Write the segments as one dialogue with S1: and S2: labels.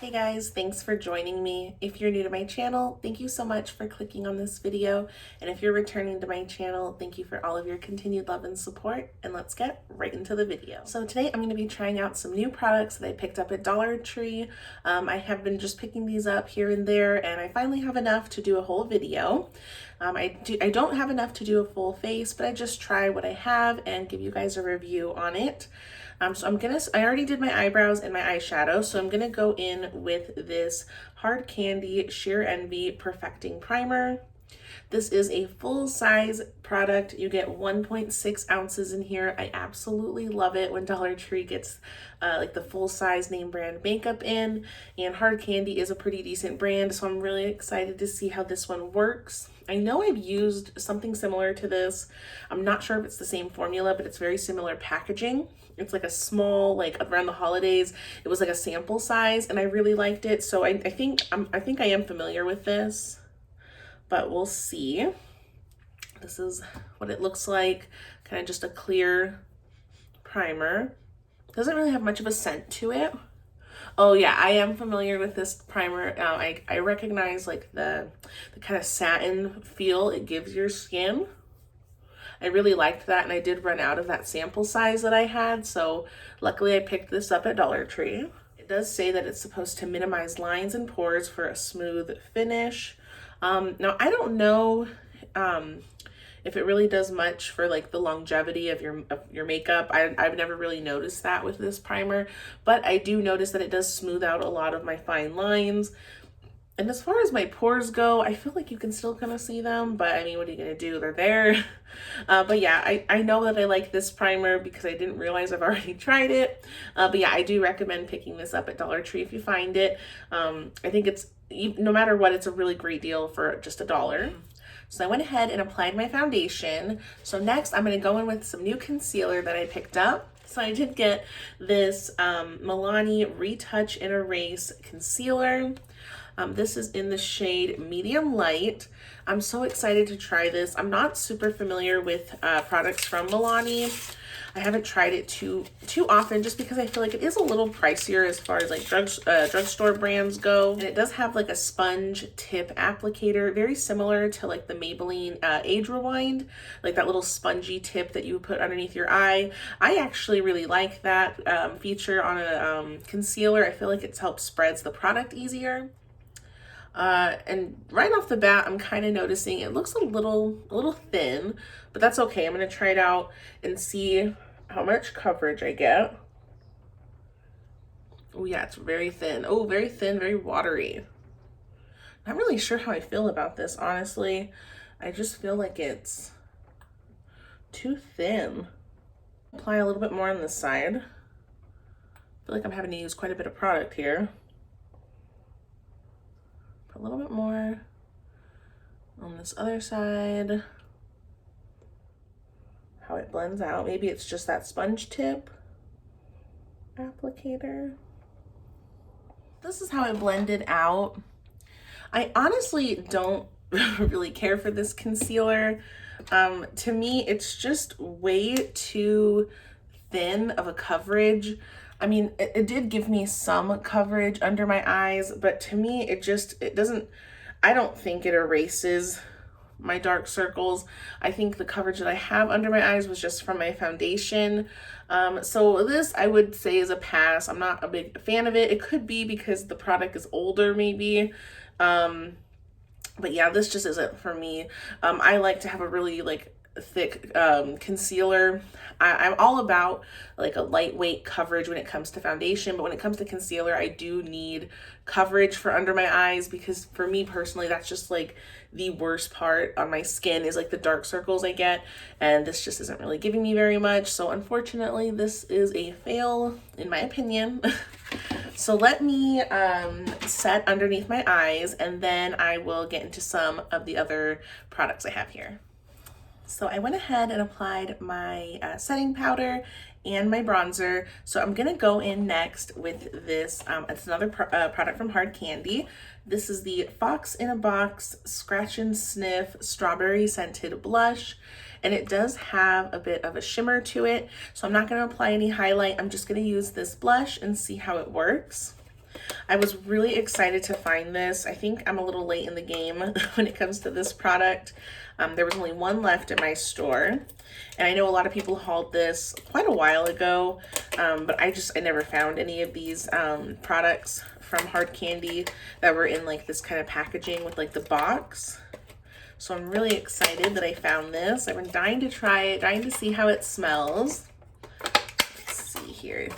S1: Hey guys, thanks for joining me. If you're new to my channel, thank you so much for clicking on this video. And if you're returning to my channel, thank you for all of your continued love and support. And let's get right into the video. So today I'm going to be trying out some new products that I picked up at Dollar Tree. I have been just picking these up here and there, and I finally have enough to do a whole video. I don't have enough to do a full face, but I just try what I have and give you guys a review on it. So I already did my eyebrows and my eyeshadow, so I'm gonna go in with this Hard Candy Sheer Envy Perfecting Primer. This is a full-size product. You get 1.6 ounces in here. I absolutely love it when Dollar Tree gets like the full-size name brand makeup in, and Hard Candy is a pretty decent brand, so I'm really excited to see how this one works. I know I've used something similar to this. I'm not sure if it's the same formula, but it's very similar packaging. It's like a small, like around the holidays, it was like a sample size, and I really liked it. So I think I am familiar with this, but we'll see. This is what it looks like, kind of just a clear primer. Doesn't really have much of a scent to it. Oh yeah, I am familiar with this primer. I recognize like the kind of satin feel it gives your skin. I really liked that, and I did run out of that sample size that I had, so luckily I picked this up at Dollar Tree. It does say that it's supposed to minimize lines and pores for a smooth finish. Now I don't know if it really does much for like the longevity of your makeup. I've never really noticed that with this primer, but I do notice that it does smooth out a lot of my fine lines. And as far as my pores go, I feel like you can still kind of see them, but I mean, what are you gonna do? They're there. But yeah, I know that I like this primer because I didn't realize I've already tried it. But yeah, I do recommend picking this up at Dollar Tree if you find it. I think it's, no matter what, it's a really great deal for just $1. So I went ahead and applied my foundation. So next I'm gonna go in with some new concealer that I picked up. So I did get this Milani Retouch and Erase Concealer. This is in the shade Medium Light. I'm so excited to try this. I'm not super familiar with products from Milani. I haven't tried it too often just because I feel like it is a little pricier as far as like drugstore brands go. And it does have like a sponge tip applicator, very similar to like the Maybelline Age Rewind, like that little spongy tip that you put underneath your eye. I actually really like that feature on a concealer. I feel like it helps spreads the product easier. And right off the bat, I'm kind of noticing it looks a little thin, but that's okay. I'm going to try it out and see how much coverage I get. Oh yeah, it's very thin. Oh, very thin, very watery. Not really sure how I feel about this, honestly. I just feel like it's too thin. Apply a little bit more on this side. I feel like I'm having to use quite a bit of product here. A little bit more on this other side. How it blends out. Maybe it's just that sponge tip applicator. This is how it blended out. I honestly don't really care for this concealer. To me, it's just way too thin of a coverage. I mean, it did give me some coverage under my eyes, but to me, it doesn't, I don't think it erases my dark circles. I think the coverage that I have under my eyes was just from my foundation. So this I would say is a pass. I'm not a big fan of it. It could be because the product is older maybe. But yeah, this just isn't for me. I like to have a really like thick concealer. I'm all about like a lightweight coverage when it comes to foundation, but when it comes to concealer, I do need coverage for under my eyes because for me personally, that's just like the worst part on my skin is like the dark circles I get, and this just isn't really giving me very much. So unfortunately, this is a fail in my opinion. So let me set underneath my eyes, and then I will get into some of the other products I have here. So I went ahead and applied my setting powder and my bronzer. So I'm gonna go in next with this, it's another product from Hard Candy. This is the Fox in a Box Scratch and Sniff Strawberry Scented Blush. And it does have a bit of a shimmer to it. So I'm not gonna apply any highlight. I'm just gonna use this blush and see how it works. I was really excited to find this. I think I'm a little late in the game when it comes to this product. There was only one left at my store, and I know a lot of people hauled this quite a while ago, but I never found any of these products from Hard Candy that were in like this kind of packaging with like the box. So I'm really excited that I found this. I've been dying to try it, dying to see how it smells. Let's see here.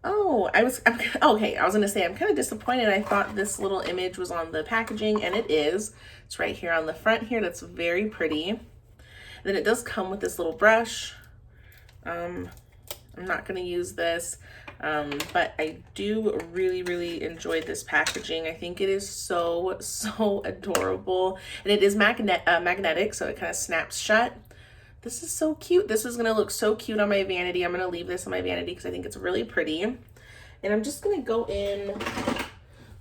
S1: Oh, okay, I was gonna say, I'm kind of disappointed. I thought this little image was on the packaging, and it is. It's right here on the front here. That's very pretty. And then it does come with this little brush. I'm not gonna use this, but I do really enjoy this packaging. I think it is so adorable, and it is magnetic, so it kind of snaps shut. This is so cute. This is gonna look so cute on my vanity. I'm gonna leave this on my vanity because I think it's really pretty. And I'm just gonna go in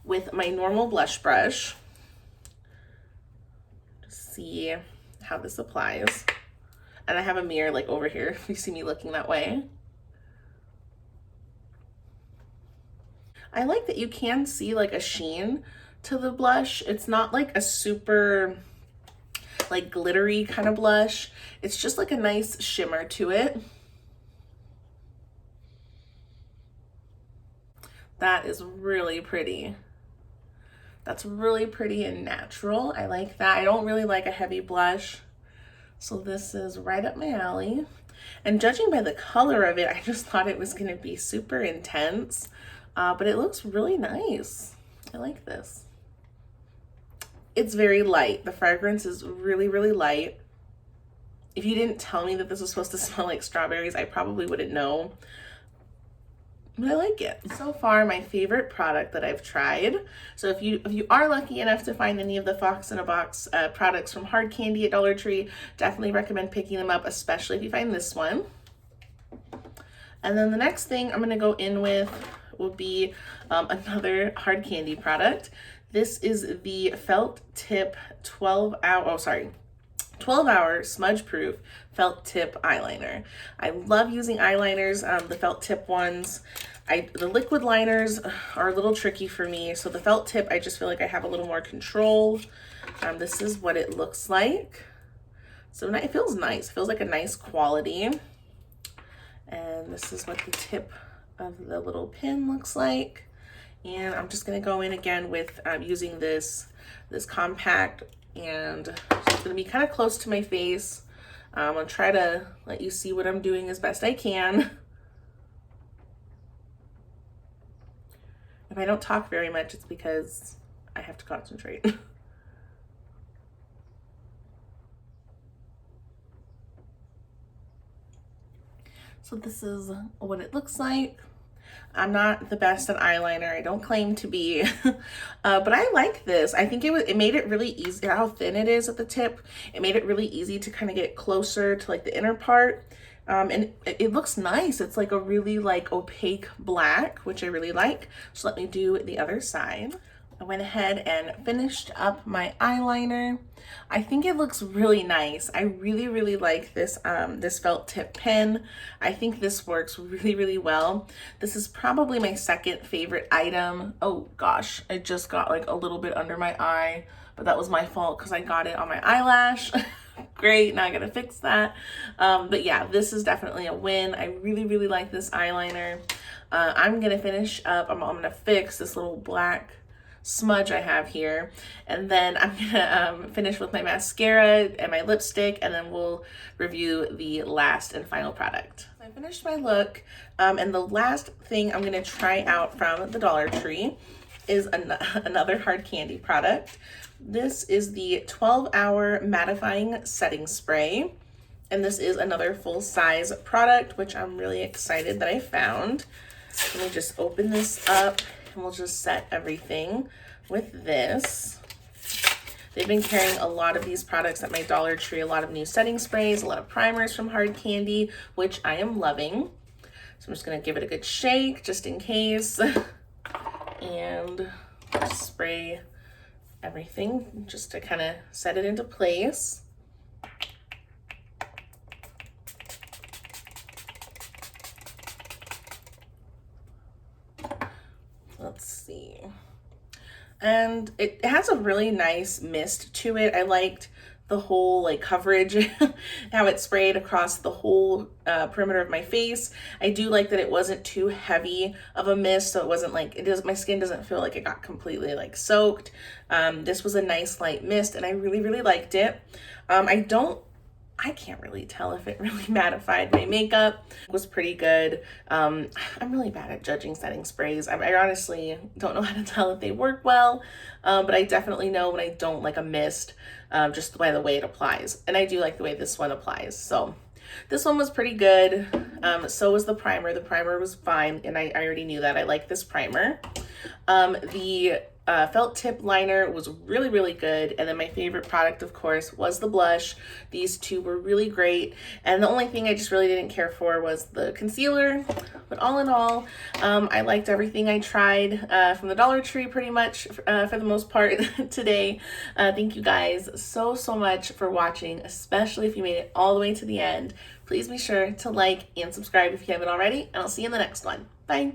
S1: with my normal blush brush to see how this applies. And I have a mirror like over here if you see me looking that way. I like that you can see like a sheen to the blush. It's not like a super like glittery kind of blush. It's just like a nice shimmer to it. That is really pretty. That's really pretty and natural. I like that. I don't really like a heavy blush, so this is right up my alley. And judging by the color of it, I just thought it was gonna be super intense, but it looks really nice. I like this. It's very light. The fragrance is really light. If you didn't tell me that this was supposed to smell like strawberries, I probably wouldn't know. But I like it. So far, my favorite product that I've tried. So if you are lucky enough to find any of the Fox in a Box products from Hard Candy at Dollar Tree, definitely recommend picking them up, especially if you find this one. And then the next thing I'm gonna go in with will be another Hard Candy product. This is the Felt Tip 12-hour smudge proof felt tip eyeliner. I love using eyeliners, the felt tip ones. The liquid liners are a little tricky for me, so the felt tip, I just feel like I have a little more control. This is what it looks like. So it feels nice. It feels like a nice quality. And this is what the tip of the little pin looks like. And I'm just gonna go in again with using this compact, and it's gonna be kind of close to my face. I'll try to let you see what I'm doing as best I can. If I don't talk very much, it's because I have to concentrate. So this is what it looks like. I'm not the best at eyeliner. I don't claim to be, but I like this. I think it made it really easy, how thin it is at the tip. It made it really easy to kind of get closer to like the inner part. And it looks nice. It's like a really like opaque black, which I really like. So let me do the other side. I went ahead and finished up my eyeliner. I think it looks really nice. I really like this this felt tip pen. I think this works really well. This is probably my second favorite item. Oh gosh, I just got like a little bit under my eye, but that was my fault because I got it on my eyelash. Great, now I gotta fix that. But yeah, this is definitely a win. I really like this eyeliner. I'm gonna finish up, I'm gonna fix this little black smudge I have here, and then I'm gonna finish with my mascara and my lipstick, and then we'll review the last and final product. I finished my look, and the last thing I'm gonna try out from the Dollar Tree is another Hard Candy product. This is the 12-hour mattifying setting spray, and this is another full-size product, which I'm really excited that I found. Let me just open this up, and we'll just set everything with this. They've been carrying a lot of these products at my Dollar Tree, a lot of new setting sprays, a lot of primers from Hard Candy, which I am loving. So I'm just gonna give it a good shake just in case, and spray everything just to kind of set it into place. Let's see. And it has a really nice mist to it. I liked the whole like coverage, how it sprayed across the whole perimeter of my face. I do like that it wasn't too heavy of a mist, so it wasn't like, my skin doesn't feel like it got completely like soaked. This was a nice light mist and I really, really liked it. I can't really tell if it really mattified my makeup. It was pretty good. I'm really bad at judging setting sprays. I honestly don't know how to tell if they work well, but I definitely know when I don't like a mist, just by the way it applies. And I do like the way this one applies. So this one was pretty good. So was the primer. The primer was fine, and I already knew that. I like this primer. The felt tip liner was really, really good. And then my favorite product, of course, was the blush. These two were really great. And the only thing I just really didn't care for was the concealer. But all in all, I liked everything I tried from the Dollar Tree pretty much for the most part today. Thank you guys so much for watching, especially if you made it all the way to the end. Please be sure to like and subscribe if you haven't already, and I'll see you in the next one. Bye.